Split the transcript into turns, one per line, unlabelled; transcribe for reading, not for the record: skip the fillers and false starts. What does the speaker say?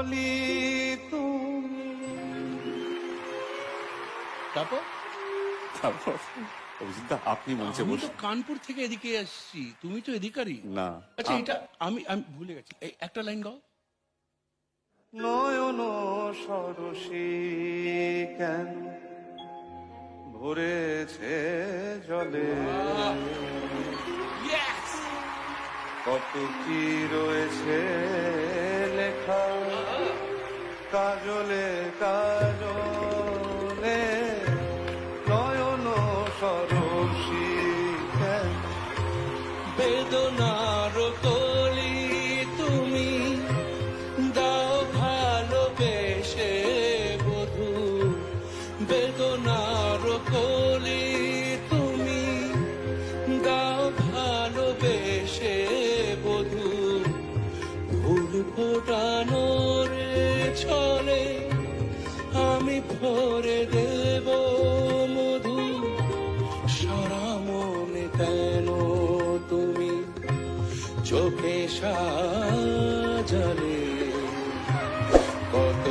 কলি তুমি।
তারপর
তারপর অভিজিৎদা আপনি মঞ্চে
আমি তো
বসুন।
কানপুর থেকে এদিকে আসছি, তুমি তো এদিকারই।
না,
আচ্ছা, এটা আমি আমি ভুলে গেছি, এই একটা লাইন গাও।
নয়ন সরসী কেন ভরেছে জলে, কত কি রয়েছে লেখা কাজলে কাজলে, নয়ন সরসী কেন।
বেদনার কলি তুমি, দাও ভালোবেসে বধু। বেদনার কলি তুমি, দাও ভালোবেসে বধু। ফুল ফোটানোর ছলে আমি ভরে দেব মধু। সারা মনে কেন তুমি চোখে সাজালে, কত